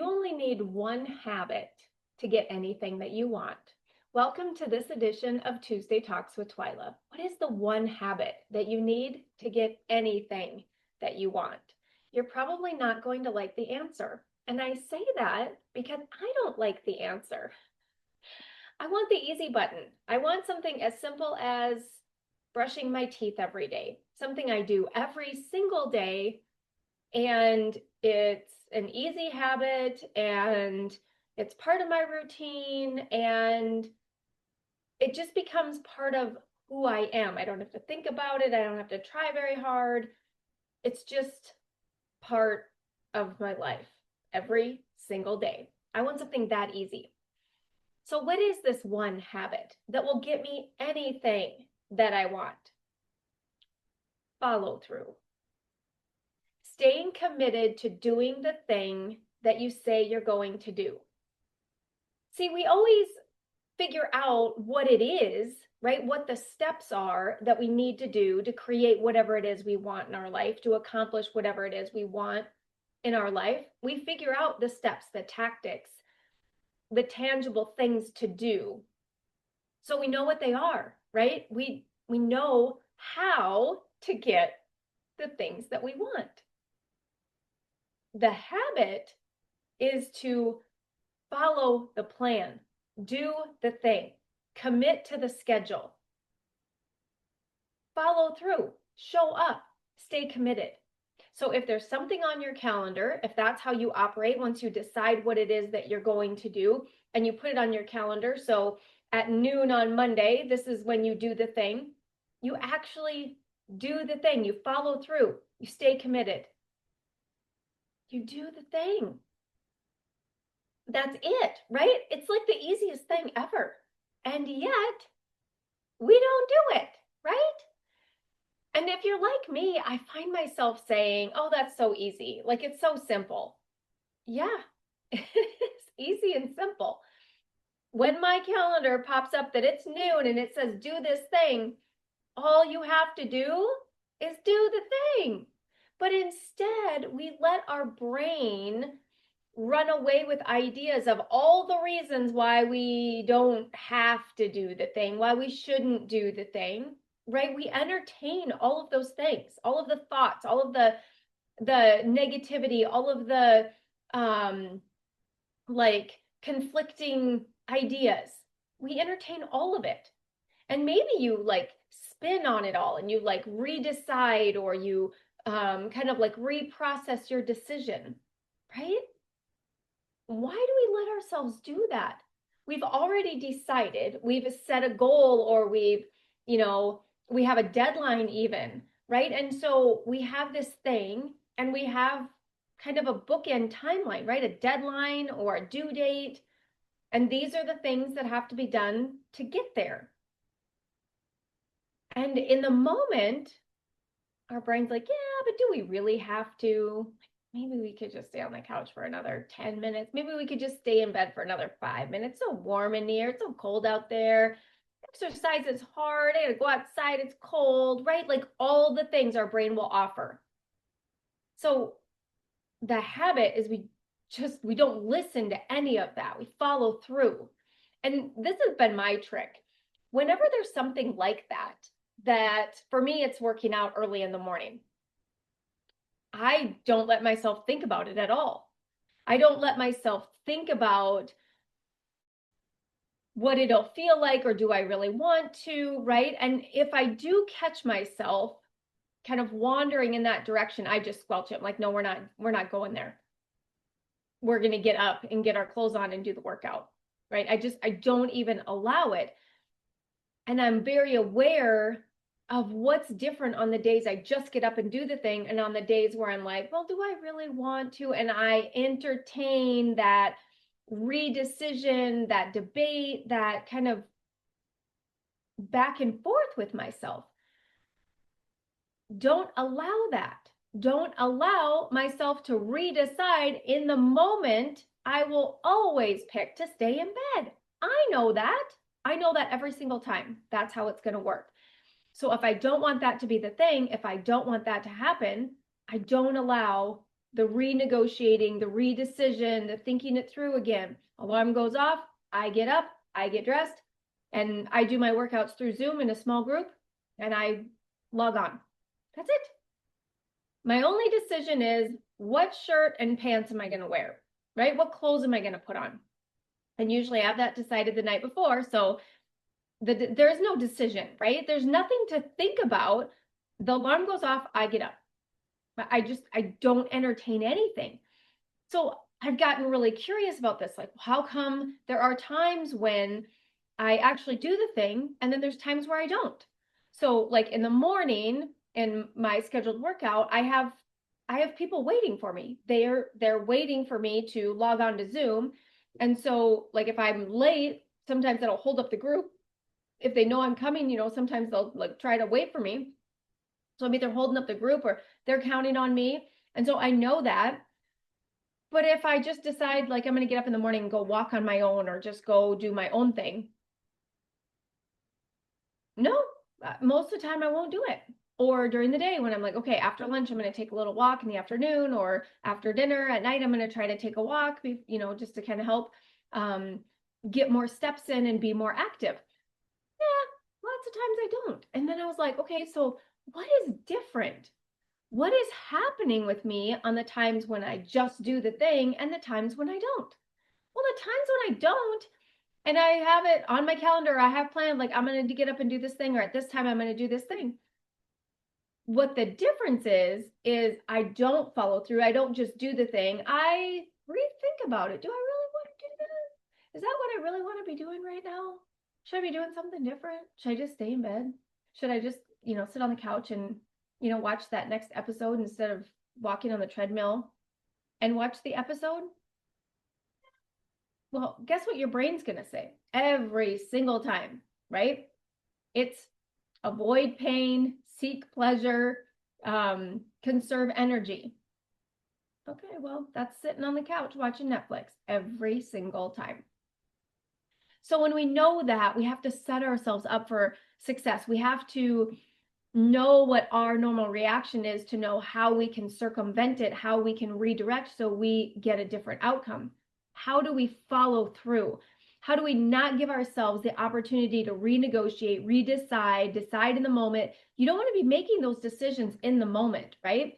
You only need one habit to get anything that you want. Welcome to this edition of Tuesday Talks with Twyla. What is the one habit that you need to get anything that you want? You're probably not going to like the answer. And I say that because I don't like the answer. I want the easy button. I want something as simple as brushing my teeth every day, something I do every single day, and it's an easy habit and it's part of my routine and it just becomes part of who I am. I don't have to think about it. I don't have to try very hard. It's just part of my life every single day. I want something that easy. So what is this one habit that will get me anything that I want? Follow through. Staying committed to doing the thing that you say you're going to do. See, we always figure out what it is, right? What the steps are that we need to do to create whatever it is we want in our life, to accomplish whatever it is we want in our life. We figure out the steps, the tactics, the tangible things to do. So we know what they are, right? We know how to get the things that we want. The habit is to follow the plan, do the thing, commit to the schedule, follow through, show up, stay committed. So if there's something on your calendar, if that's how you operate, once you decide what it is that you're going to do and you put it on your calendar, so at noon on Monday, this is when you do the thing, you actually do the thing, you follow through, you stay committed. You do the thing. That's it, right? It's like the easiest thing ever. And yet, we don't do it, right? And if you're like me, I find myself saying, oh, that's so easy. Like, it's so simple. Yeah, it's easy and simple. When my calendar pops up that it's noon and it says, do this thing, all you have to do is do the thing. But instead, we let our brain run away with ideas of all the reasons why we don't have to do the thing, why we shouldn't do the thing, right? We entertain all of those things, all of the thoughts, all of the negativity, all of the like conflicting ideas. We entertain all of it. And maybe you like spin on it all and you like redecide or you kind of like reprocess your decision, right? Why do we let ourselves do that? We've already decided, we've set a goal, or we have a deadline even, right? And so we have this thing and we have kind of a bookend timeline, right? A deadline or a due date. And these are the things that have to be done to get there. And in the moment, our brain's like, yeah, but do we really have to? Maybe we could just stay on the couch for another 10 minutes. Maybe we could just stay in bed for another 5 minutes. It's so warm in here. It's so cold out there. Exercise is hard. I gotta go outside. It's cold, right? Like all the things our brain will offer. So the habit is we don't listen to any of that. We follow through. And this has been my trick. Whenever there's something like that for me, it's working out early in the morning. I don't let myself think about it at all. I don't let myself think about what it'll feel like or do I really want to, right? And if I do catch myself kind of wandering in that direction, I just squelch it. I'm like, no, we're not going there. We're going to get up and get our clothes on and do the workout, right? I don't even allow it. And I'm very aware of what's different on the days I just get up and do the thing, and on the days where I'm like, well, do I really want to? And I entertain that redecision, that debate, that kind of back and forth with myself. Don't allow that. Don't allow myself to redecide in the moment. I will always pick to stay in bed. I know that. I know that every single time. That's how it's going to work. So if I don't want that to be the thing, if I don't want that to happen, I don't allow the renegotiating, the redecision, the thinking it through again. Alarm goes off, I get up, I get dressed, and I do my workouts through Zoom in a small group, and I log on. That's it. My only decision is what shirt and pants am I going to wear, right? What clothes am I going to put on? And usually I have that decided the night before. So there's no decision, right? There's nothing to think about. The alarm goes off, I get up. I don't entertain anything. So I've gotten really curious about this. Like, how come there are times when I actually do the thing and then there's times where I don't? So like in the morning in my scheduled workout, I have people waiting for me. They're waiting for me to log on to Zoom. And so like if I'm late, sometimes that'll hold up the group. If they know I'm coming, sometimes they'll like try to wait for me. So I'm either holding up the group or they're counting on me. And so I know that. But if I just decide like I'm going to get up in the morning and go walk on my own or just go do my own thing, no, most of the time I won't do it. Or during the day when I'm like, okay, after lunch, I'm going to take a little walk in the afternoon, or after dinner at night, I'm going to try to take a walk, just to kind of help get more steps in and be more active. Yeah, lots of times I don't. And then I was like, okay, so what is different? What is happening with me on the times when I just do the thing and the times when I don't? Well, the times when I don't, and I have it on my calendar, I have planned, like I'm going to get up and do this thing, or at this time I'm going to do this thing. What the difference is I don't follow through. I don't just do the thing. I rethink about it. Do I really want to do that? Is that what I really want to be doing right now? Should I be doing something different? Should I just stay in bed? Should I just, sit on the couch and, watch that next episode instead of walking on the treadmill and watch the episode? Well, guess what your brain's going to say every single time, right? It's avoid pain, seek pleasure, conserve energy. Okay, well, that's sitting on the couch watching Netflix every single time. So when we know that, we have to set ourselves up for success. We have to know what our normal reaction is to know how we can circumvent it, how we can redirect so we get a different outcome. How do we follow through? How do we not give ourselves the opportunity to renegotiate, decide in the moment? You don't want to be making those decisions in the moment, right?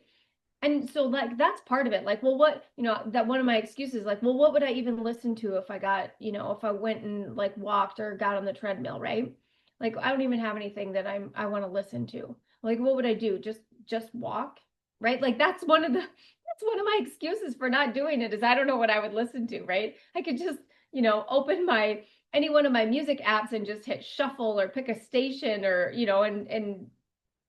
And so like that's part of it. Like, well, what, that one of my excuses, like, well, what would I even listen to if I got, if I went and like walked or got on the treadmill, right? Like, I don't even have anything that I want to listen to. Like, what would I do? Just walk, right? Like that's one of my excuses for not doing it is I don't know what I would listen to, right? I could just, open any one of my music apps and just hit shuffle or pick a station or, and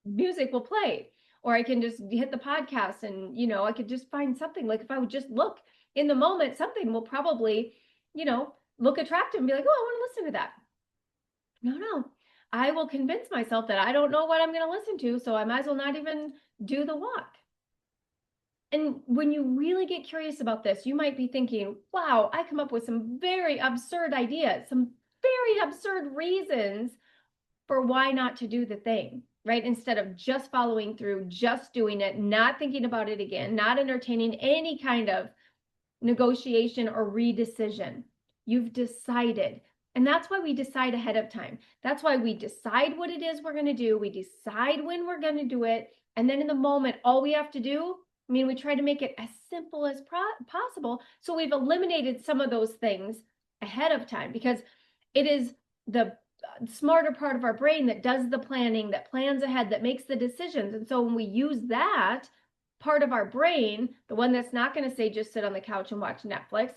music will play. Or I can just hit the podcast and, I could just find something. Like if I would just look in the moment, something will probably, look attractive and be like, oh, I want to listen to that. No. I will convince myself that I don't know what I'm going to listen to, so I might as well not even do the walk. And when you really get curious about this, you might be thinking, wow, I come up with some very absurd ideas, some very absurd reasons for why not to do the thing, right? Instead of just following through, just doing it, not thinking about it again, not entertaining any kind of negotiation or redecision. You've decided. And that's why we decide ahead of time. That's why we decide what it is we're going to do. We decide when we're going to do it. And then in the moment, all we have to do, we try to make it as simple as possible. So we've eliminated some of those things ahead of time because it is the smarter part of our brain that does the planning, that plans ahead, that makes the decisions. And so when we use that part of our brain, the one that's not going to say just sit on the couch and watch Netflix,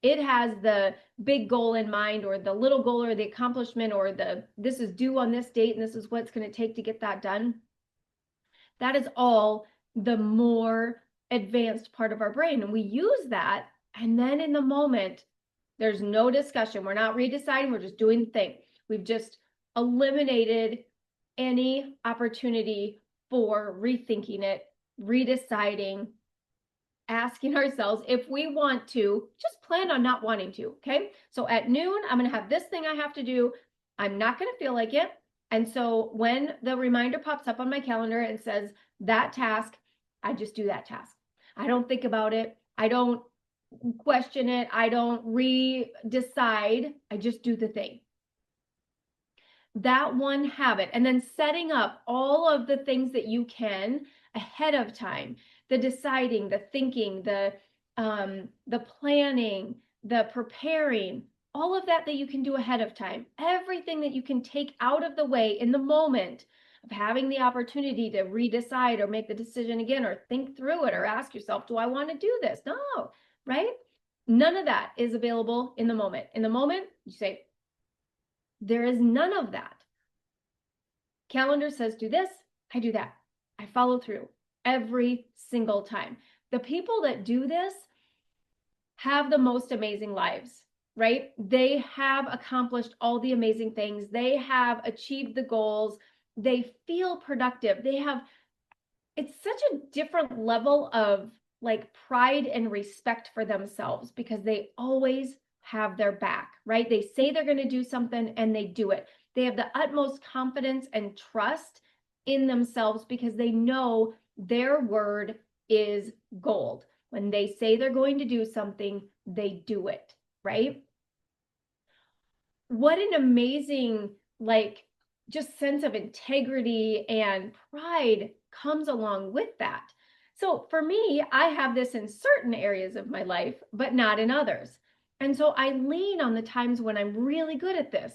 it has the big goal in mind or the little goal or the accomplishment or this is due on this date and this is what it's going to take to get that done. That is all the more advanced part of our brain. And we use that. And then in the moment, there's no discussion. We're not redeciding. We're just doing the thing. We've just eliminated any opportunity for rethinking it, redeciding, asking ourselves if we want to, just plan on not wanting to, okay? So at noon, I'm going to have this thing I have to do. I'm not going to feel like it. And so when the reminder pops up on my calendar and says that task, I just do that task. I don't think about it. I don't question it. I don't re-decide. I just do the thing. That one habit, and then setting up all of the things that you can ahead of time, the deciding, the thinking, the planning, the preparing, all of that you can do ahead of time, everything that you can take out of the way in the moment of having the opportunity to redecide or make the decision again or think through it or ask yourself, do I want to do this? No, right? None of that is available in the moment. In the moment, you say, there is none of that. Calendar says do this, I do that. I follow through every single time. The people that do this have the most amazing lives, right? They have accomplished all the amazing things. They have achieved the goals. They feel productive. It's such a different level of like pride and respect for themselves because they always have their back, right? They say they're going to do something and they do it. They have the utmost confidence and trust in themselves because they know their word is gold. When they say they're going to do something, they do it, right? What an amazing, like, just sense of integrity and pride comes along with that. So for me, I have this in certain areas of my life, but not in others. And so I lean on the times when I'm really good at this.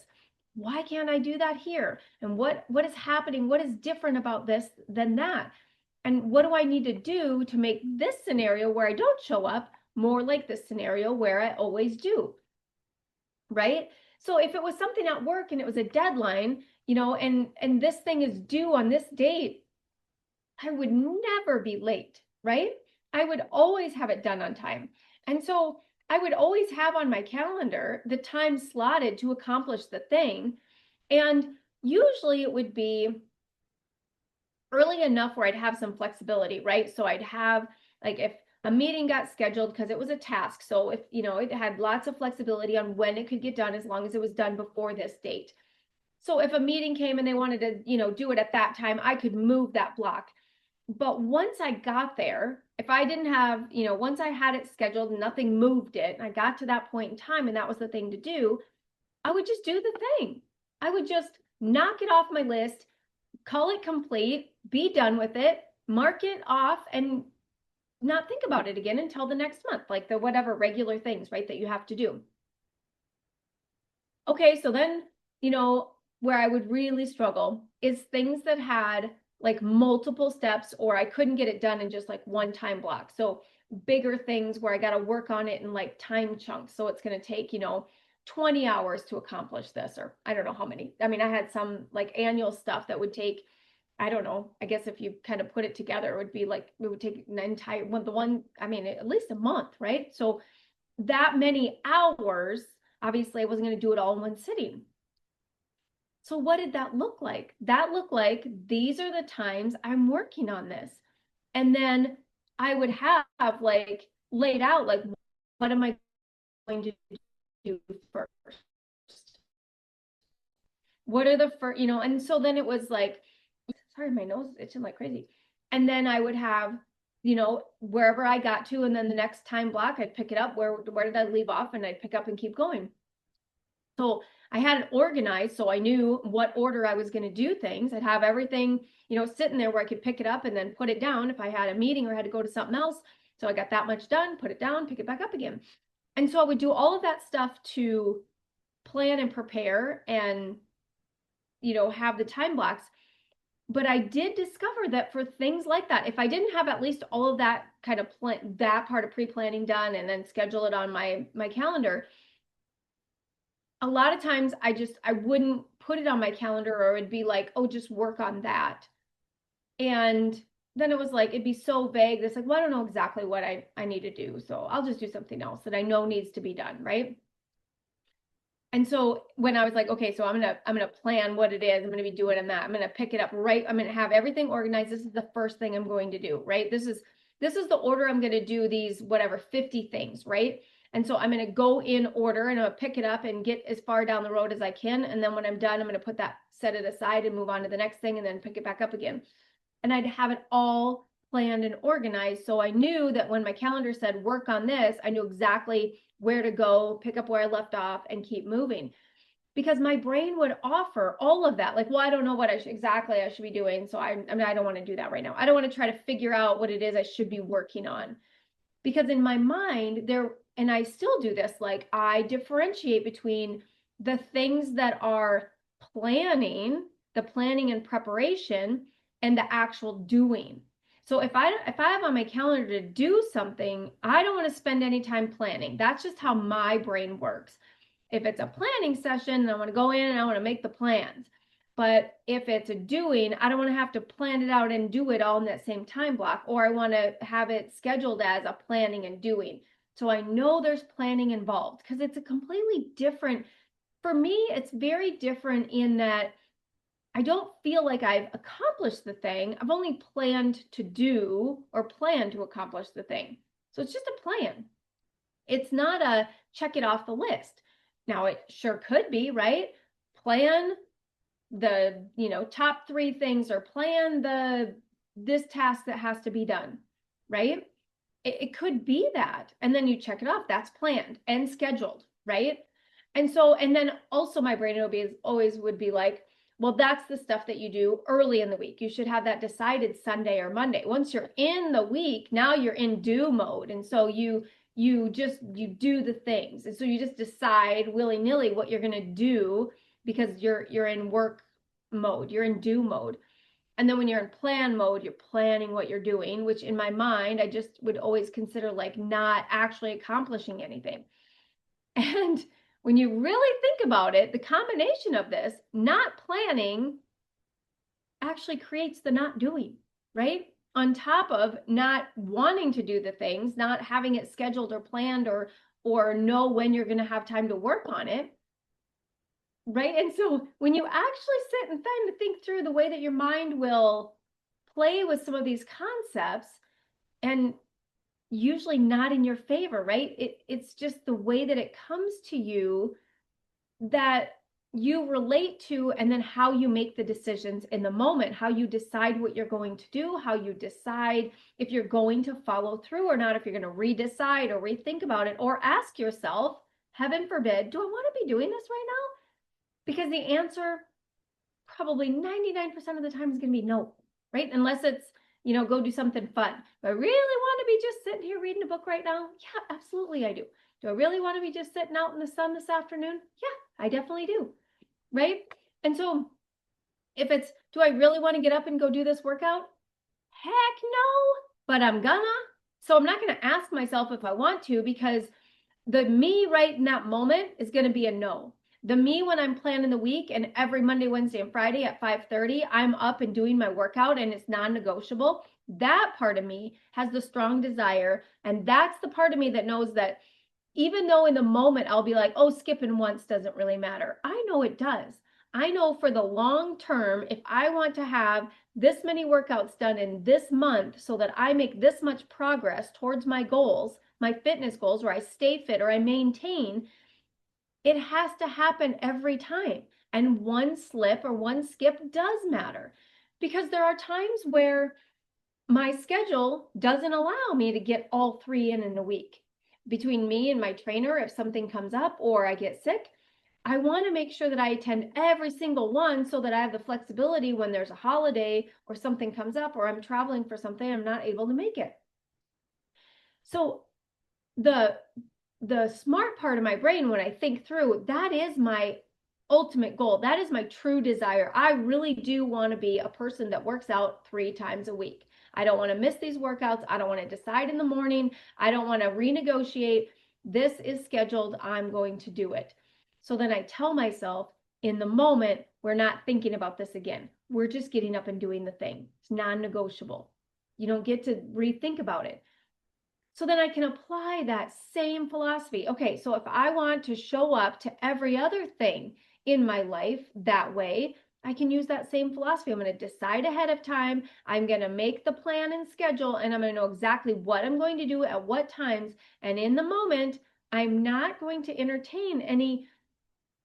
Why can't I do that here? And what is happening? What is different about this than that? And what do I need to do to make this scenario where I don't show up more like this scenario where I always do? Right? So if it was something at work and it was a deadline, and this thing is due on this date, I would never be late, right? I would always have it done on time. And so I would always have on my calendar the time slotted to accomplish the thing. And usually it would be early enough where I'd have some flexibility, right? So I'd have, like, if a meeting got scheduled because it was a task. So if, it had lots of flexibility on when it could get done as long as it was done before this date. So if a meeting came and they wanted to, do it at that time, I could move that block. But once I got there, if I didn't have, once I had it scheduled and nothing moved it, and I got to that point in time and that was the thing to do, I would just do the thing. I would just knock it off my list, call it complete, be done with it, mark it off, and not think about it again until the next month, like the whatever regular things, right, that you have to do. Okay, so then, where I would really struggle is things that had like multiple steps or I couldn't get it done in just like one time block. So bigger things where I got to work on it in like time chunks. So it's going to take, 20 hours to accomplish this, or I don't know how many. I mean, I had some like annual stuff that would take, I don't know, I guess if you kind of put it together, it would be like, it would take an entire at least a month, right? So that many hours, obviously I wasn't going to do it all in one sitting. So what did that look like? That looked like these are the times I'm working on this. And then I would have like laid out, like, what am I going to do first? What are the first, and so then it was like, sorry, my nose is itching like crazy. And then I would have, wherever I got to, and then the next time block, I'd pick it up. Where did I leave off? And I'd pick up and keep going. So I had it organized so I knew what order I was going to do things. I'd have everything, sitting there where I could pick it up and then put it down if I had a meeting or had to go to something else. So I got that much done, put it down, pick it back up again. And so I would do all of that stuff to plan and prepare and, have the time blocks. But I did discover that for things like that, if I didn't have at least all of that kind of that part of pre-planning done and then schedule it on my calendar, a lot of times I wouldn't put it on my calendar, or it'd be like, oh, just work on that. And then it was like, it'd be so vague. It's like, well, I don't know exactly what I need to do. So I'll just do something else that I know needs to be done. Right. And so when I was like, okay, so I'm gonna plan what it is I'm gonna be doing in that. I'm gonna pick it up, right? I'm gonna have everything organized. This is the first thing I'm going to do, right? This is the order I'm gonna do these, whatever, 50 things, right? And so I'm gonna go in order and I'm gonna pick it up and get as far down the road as I can. And then when I'm done, I'm gonna put that, set it aside and move on to the next thing and then pick it back up again. And I'd have it all planned and organized. So I knew that when my calendar said work on this, I knew exactly where to go, pick up where I left off, and keep moving. Because my brain would offer all of that. Like, well, I don't know what I should be doing. So I don't want to do that right now. I don't want to try to figure out what it is I should be working on. Because in my mind, and I still do this, like I differentiate between the things that are the planning and preparation, and the actual doing. So if I have on my calendar to do something, I don't want to spend any time planning. That's just how my brain works. If it's a planning session, I want to go in and I want to make the plans. But if it's a doing, I don't want to have to plan it out and do it all in that same time block, or I want to have it scheduled as a planning and doing. So I know there's planning involved because it's a completely different, for me, it's very different in that I don't feel like I've accomplished the thing. I've only planned to do or plan to accomplish the thing. So it's just a plan. It's not a check it off the list. Now it sure could be, right? Plan the, top 3 things, or plan this task that has to be done, right? It could be that. And then you check it off. That's planned and scheduled, right? And then also my brain always would be like, well, that's the stuff that you do early in the week. You should have that decided Sunday or Monday. Once you're in the week, now you're in do mode. And so you do the things. And so you just decide willy-nilly what you're going to do because you're in work mode, you're in do mode. And then when you're in plan mode, you're planning what you're doing, which in my mind, I just would always consider like not actually accomplishing anything. And when you really think about it, the combination of this, not planning, actually creates the not doing, right? On top of not wanting to do the things, not having it scheduled or planned or know when you're going to have time to work on it. Right. And so when you actually sit and think through the way that your mind will play with some of these concepts, and usually not in your favor, right? It's just the way that it comes to you that you relate to, and then how you make the decisions in the moment, how you decide what you're going to do, how you decide if you're going to follow through or not, if you're going to redecide or rethink about it, or ask yourself, heaven forbid, do I want to be doing this right now? Because the answer probably 99% of the time is going to be no, right? Unless it's, go do something fun. Do I really want to be just sitting here reading a book right now? Yeah, absolutely I do. Do I really want to be just sitting out in the sun this afternoon? Yeah, I definitely do, right? And so if it's, do I really want to get up and go do this workout? Heck no, but I'm gonna. So I'm not going to ask myself if I want to, because the me right in that moment is going to be a no. The me when I'm planning the week and every Monday, Wednesday, and Friday at 5:30, I'm up and doing my workout and it's non-negotiable. That part of me has the strong desire. And that's the part of me that knows that even though in the moment I'll be like, oh, skipping once doesn't really matter. I know it does. I know for the long term, if I want to have this many workouts done in this month so that I make this much progress towards my goals, my fitness goals, or I stay fit or I maintain, it has to happen every time. And one slip or one skip does matter, because there are times where my schedule doesn't allow me to get all 3 in a week. Between me and my trainer, if something comes up or I get sick, I want to make sure that I attend every single one so that I have the flexibility when there's a holiday or something comes up or I'm traveling for something, I'm not able to make it. So the smart part of my brain, when I think through, that is my ultimate goal. That is my true desire. I really do want to be a person that works out 3 times a week. I don't want to miss these workouts. I don't want to decide in the morning. I don't want to renegotiate. This is scheduled. I'm going to do it. So then I tell myself, in the moment, we're not thinking about this again. We're just getting up and doing the thing. It's non-negotiable. You don't get to rethink about it. So then I can apply that same philosophy. Okay, so if I want to show up to every other thing in my life that way, I can use that same philosophy. I'm going to decide ahead of time. I'm going to make the plan and schedule, and I'm going to know exactly what I'm going to do at what times. And in the moment, I'm not going to entertain any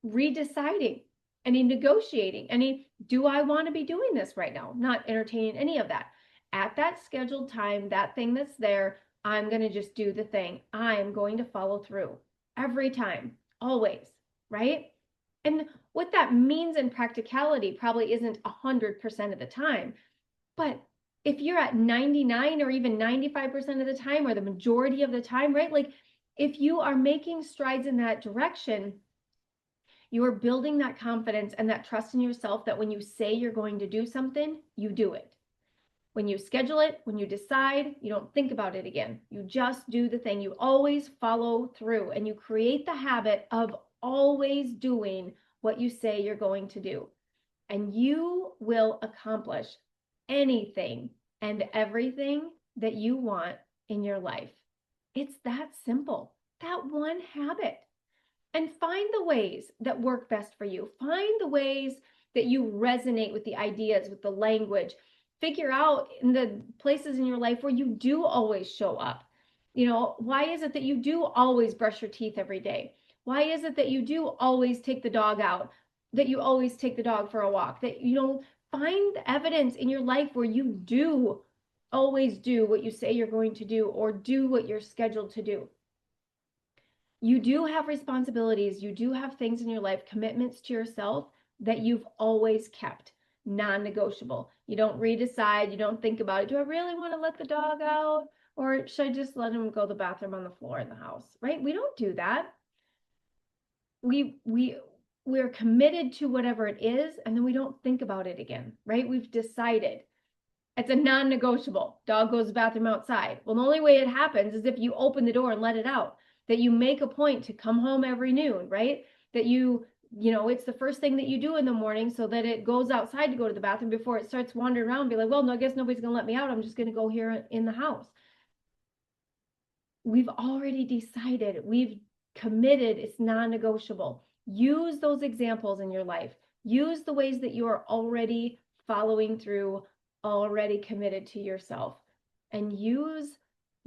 redeciding, any negotiating, any, do I want to be doing this right now? Not entertaining any of that. at that scheduled time, that thing that's there, I'm going to just do the thing. I am going to follow through every time, always, right? And what that means in practicality probably isn't 100% of the time, but if you're at 99 or even 95% of the time, or the majority of the time, right? Like if you are making strides in that direction, you are building that confidence and that trust in yourself that when you say you're going to do something, you do it. When you schedule it, when you decide, you don't think about it again. You just do the thing. You always follow through, and you create the habit of always doing what you say you're going to do. And you will accomplish anything and everything that you want in your life. It's that simple. That one habit. And find the ways that work best for you. Find the ways that you resonate with the ideas, with the language. Figure out in the places in your life where you do always show up. Why is it that you do always brush your teeth every day? Why is it that you do always take the dog out? That you always take the dog for a walk? That, find evidence in your life where you do always do what you say you're going to do, or do what you're scheduled to do. You do have responsibilities. You do have things in your life, commitments to yourself that you've always kept non-negotiable. You don't redecide. You don't think about it. Do I really want to let the dog out? Or should I just let him go to the bathroom on the floor in the house? Right? We don't do that. We're committed to whatever it is, and then we don't think about it again, right? We've decided. It's a non-negotiable. Dog goes to the bathroom outside. Well, the only way it happens is if you open the door and let it out. That you make a point to come home every noon, right? That it's the first thing that you do in the morning, so that it goes outside to go to the bathroom before it starts wandering around and be like, well, no, I guess nobody's going to let me out. I'm just going to go here in the house. We've already decided. We've committed. It's non-negotiable. Use those examples in your life. Use the ways that you are already following through, already committed to yourself, and use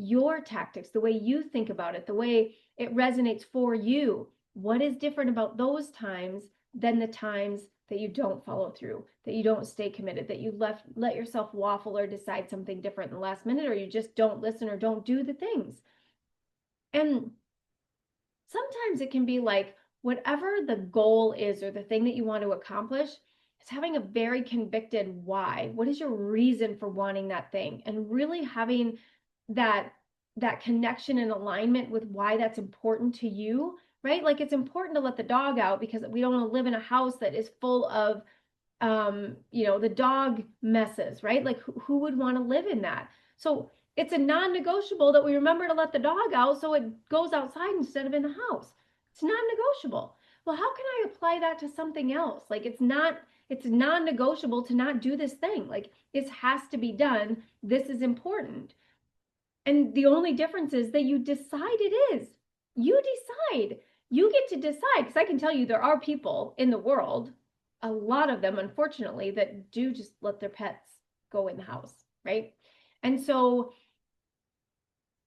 your tactics, the way you think about it, the way it resonates for you. What is different about those times than the times that you don't follow through, that you don't stay committed, that you let yourself waffle or decide something different in the last minute, or you just don't listen or don't do the things? And sometimes it can be like whatever the goal is or the thing that you want to accomplish, is having a very convicted why. What is your reason for wanting that thing? And really having that connection and alignment with why that's important to you, right? Like it's important to let the dog out because we don't want to live in a house that is full of the dog messes, right? Like who would want to live in that? So it's a non-negotiable that we remember to let the dog out so it goes outside instead of in the house. It's non-negotiable. Well, how can I apply that to something else? Like it's non-negotiable to not do this thing. Like this has to be done. This is important. And the only difference is that you decide it is. You decide. You get to decide. Because I can tell you there are people in the world, a lot of them, unfortunately, that do just let their pets go in the house, right? And so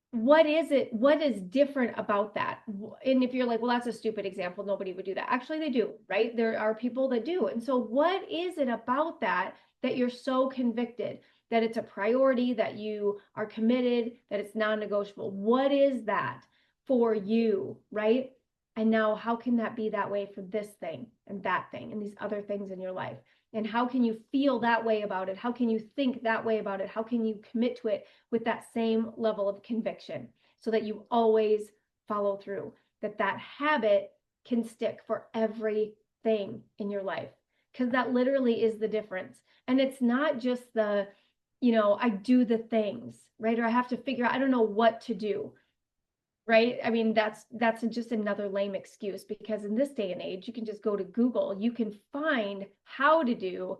what is different about that? And if you're like, well, that's a stupid example, nobody would do that. Actually, they do, right? There are people that do. And so what is it about that you're so convicted, that it's a priority, that you are committed, that it's non-negotiable? What is that for you, right? And now how can that be that way for this thing and that thing and these other things in your life? And how can you feel that way about it? How can you think that way about it? How can you commit to it with that same level of conviction so that you always follow through, that habit can stick for everything in your life? Because that literally is the difference. And it's not just I do the things, right? Or I have to figure out, I don't know what to do. Right? I mean, that's just another lame excuse, because in this day and age, you can just go to Google. You can find how to do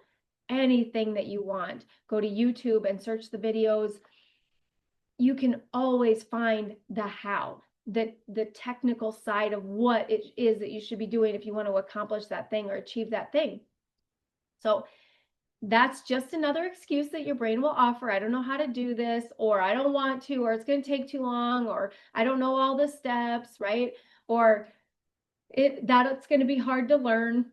anything that you want. Go to YouTube and search the videos. You can always find the how, the technical side of what it is that you should be doing if you want to accomplish that thing or achieve that thing. So that's just another excuse that your brain will offer. I don't know how to do this, or I don't want to, or it's going to take too long, or I don't know all the steps, right? Or it's going to be hard to learn,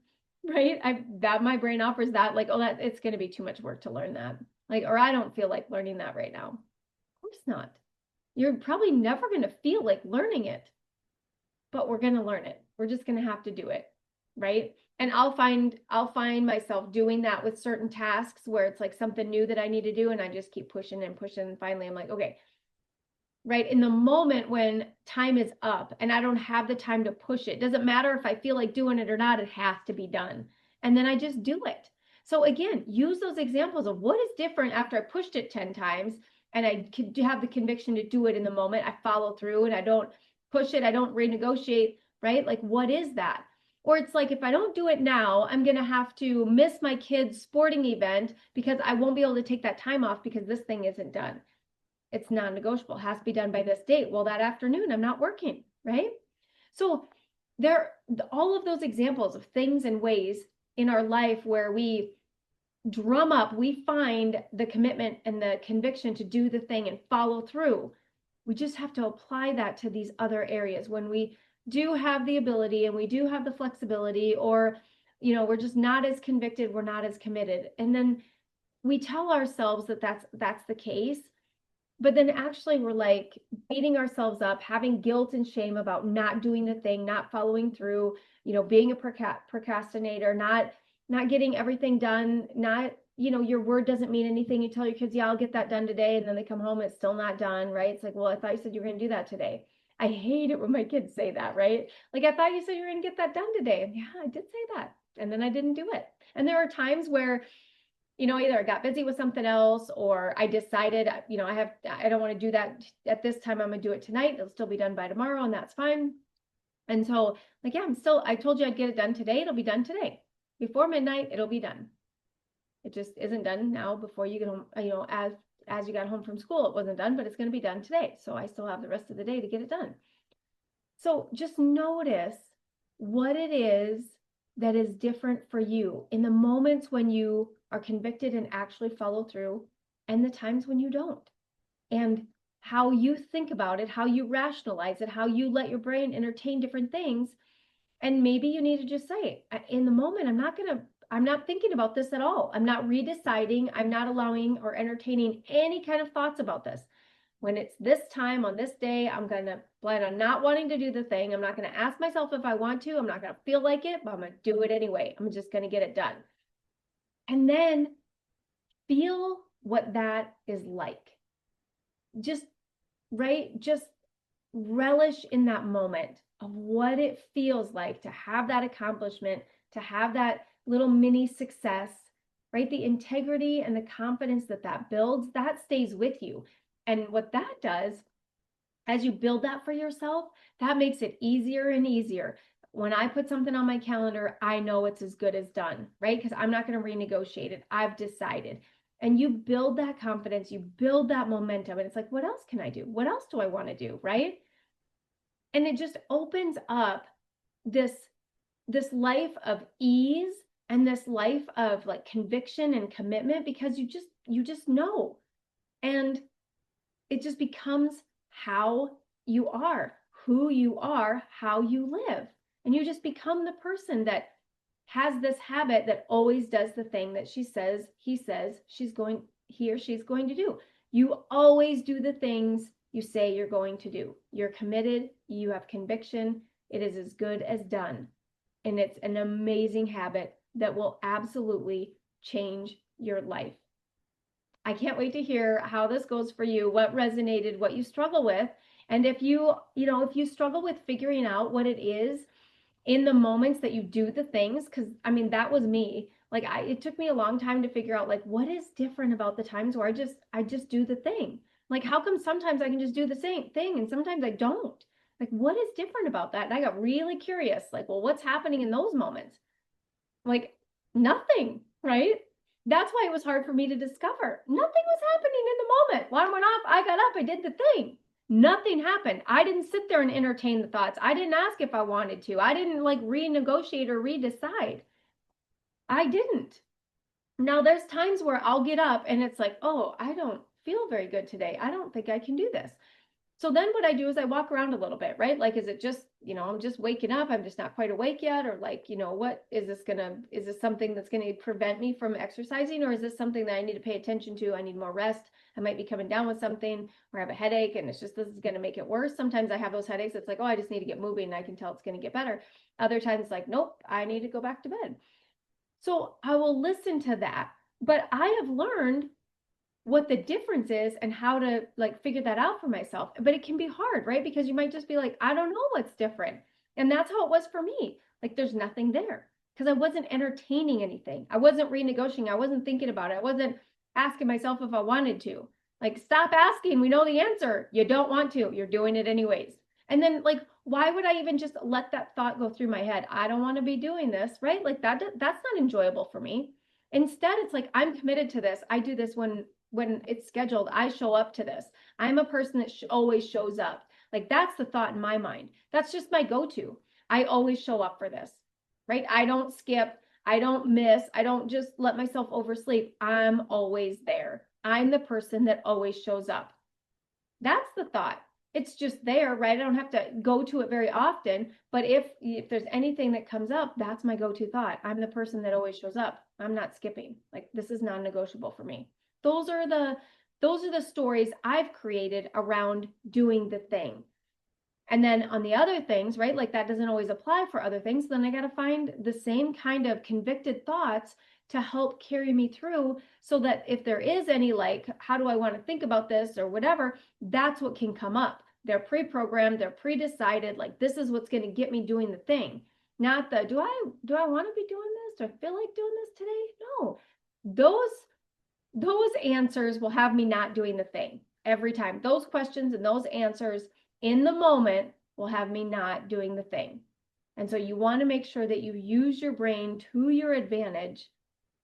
right? That my brain offers that, like, oh, that it's going to be too much work to learn that. Like, or I don't feel like learning that right now. Of course not. You're probably never going to feel like learning it, but we're going to learn it. We're just going to have to do it, right? And I'll find myself doing that with certain tasks where it's like something new that I need to do, and I just keep pushing and pushing, and finally I'm like, okay, right? In the moment when time is up and I don't have the time to push it, doesn't matter if I feel like doing it or not, it has to be done. And then I just do it. So again, use those examples of what is different after I pushed it 10 times and I could have the conviction to do it in the moment. I follow through and I don't push it. I don't renegotiate, right? Like, what is that? Or it's like, if I don't do it now, I'm going to have to miss my kid's sporting event because I won't be able to take that time off because this thing isn't done. It's non-negotiable, has to be done by this date. Well, that afternoon I'm not working, right? So there, all of those examples of things and ways in our life where we drum up, we find the commitment and the conviction to do the thing and follow through. We just have to apply that to these other areas when we do have the ability and we do have the flexibility, or, we're just not as convicted, we're not as committed. And then we tell ourselves that that's the case. But then actually we're like beating ourselves up, having guilt and shame about not doing the thing, not following through, being a procrastinator, not getting everything done, not, your word doesn't mean anything. You tell your kids, yeah, I'll get that done today. And then they come home, it's still not done, right? It's like, well, I thought you said you were going to do that today. I hate it when my kids say that, right? Like, I thought you said you were going to get that done today. And yeah, I did say that. And then I didn't do it. And there are times where either I got busy with something else or I decided, I don't want to do that at this time. I'm going to do it tonight. It'll still be done by tomorrow and that's fine. And so like, yeah, I told you I'd get it done today. It'll be done today. Before midnight, it'll be done. It just isn't done now before you get home, as you got home from school, it wasn't done, but it's going to be done today. So I still have the rest of the day to get it done. So just notice what it is that is different for you in the moments when you are convicted and actually follow through, and the times when you don't, and how you think about it, how you rationalize it, how you let your brain entertain different things. And maybe you need to just say, in the moment, I'm not thinking about this at all. I'm not redeciding. I'm not allowing or entertaining any kind of thoughts about this. When it's this time on this day, I'm going to plan on not wanting to do the thing. I'm not going to ask myself if I want to. I'm not going to feel like it, but I'm going to do it anyway. I'm just going to get it done. And then feel what that is like. Just, right? Just relish in that moment of what it feels like to have that accomplishment, to have that little mini success, right? The integrity and the confidence that builds, that stays with you. And what that does, as you build that for yourself, that makes it easier and easier. When I put something on my calendar, I know it's as good as done, right? Because I'm not going to renegotiate it. I've decided. And you build that confidence, you build that momentum. And it's like, what else can I do? What else do I want to do, right? And it just opens up this life of ease and this life of like conviction and commitment, because you just know. And it just becomes how you are, who you are, how you live. And you just become the person that has this habit that always does the thing that he says he or she's going to do. You always do the things you say you're going to do. You're committed, you have conviction, it is as good as done. And it's an amazing habit that will absolutely change your life. I can't wait to hear how this goes for you, what resonated, what you struggle with. And if you struggle with figuring out what it is in the moments that you do the things, because that was me. Like it took me a long time to figure out like what is different about the times where I just do the thing. Like how come sometimes I can just do the same thing and sometimes I don't? Like what is different about that? And I got really curious, like, well, what's happening in those moments? Like nothing, right? That's why it was hard for me to discover. Nothing was happening in the moment. Alarm went off, I got up, I did the thing. Nothing happened. I didn't sit there and entertain the thoughts. I didn't ask if I wanted to. I didn't like renegotiate or redecide. I didn't. Now there's times where I'll get up and it's like, oh, I don't feel very good today. I don't think I can do this. So then what I do is I walk around a little bit, right? Like, is it just, I'm just waking up, I'm just not quite awake yet? Or like, what is is this something that's going to prevent me from exercising? Or is this something that I need to pay attention to? I need more rest. I might be coming down with something, or I have a headache and this is going to make it worse. Sometimes I have those headaches. It's like, oh, I just need to get moving and I can tell it's going to get better. Other times it's like, nope, I need to go back to bed. So I will listen to that. But I have learned what the difference is and how to like figure that out for myself. But it can be hard, right? Because you might just be like, I don't know what's different. And that's how it was for me. Like there's nothing there because I wasn't entertaining anything. I wasn't renegotiating. I wasn't thinking about it. I wasn't asking myself if I wanted to. Like, stop asking. We know the answer. You don't want to. You're doing it anyways. And then like, why would I even just let that thought go through my head? I don't want to be doing this, right? Like that's not enjoyable for me. Instead, it's like I'm committed to this. I do this when it's scheduled. I show up to this. I'm a person that always shows up. Like that's the thought in my mind. That's just my go-to. I always show up for this, right? I don't skip. I don't miss. I don't just let myself oversleep. I'm always there. I'm the person that always shows up. That's the thought. It's just there, right? I don't have to go to it very often, but if there's anything that comes up, that's my go-to thought. I'm the person that always shows up. I'm not skipping. Like this is non-negotiable for me. Those are the stories I've created around doing the thing. And then on the other things, right? Like that doesn't always apply for other things. Then I got to find the same kind of convicted thoughts to help carry me through so that if there is any, like, how do I want to think about this or whatever, that's what can come up. They're pre-programmed, they're pre-decided, like this is what's going to get me doing the thing. Not the, do I want to be doing this? Do I feel like doing this today? No. Those answers will have me not doing the thing every time. Those questions and those answers in the moment will have me not doing the thing. And so you want to make sure that you use your brain to your advantage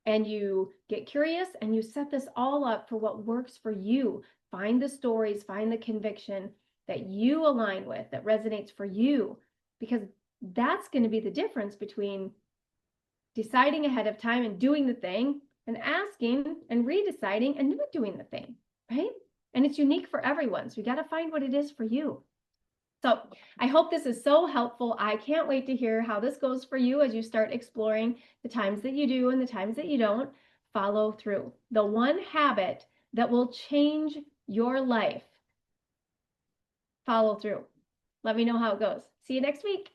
and you get curious and you set this all up for what works for you. Find the stories, find the conviction that you align with, that resonates for you, because that's going to be the difference between deciding ahead of time and doing the thing and asking and redeciding and not doing the thing, right? And it's unique for everyone. So you got to find what it is for you. So I hope this is so helpful. I can't wait to hear how this goes for you as you start exploring the times that you do and the times that you don't. Follow through. The one habit that will change your life. Follow through. Let me know how it goes. See you next week.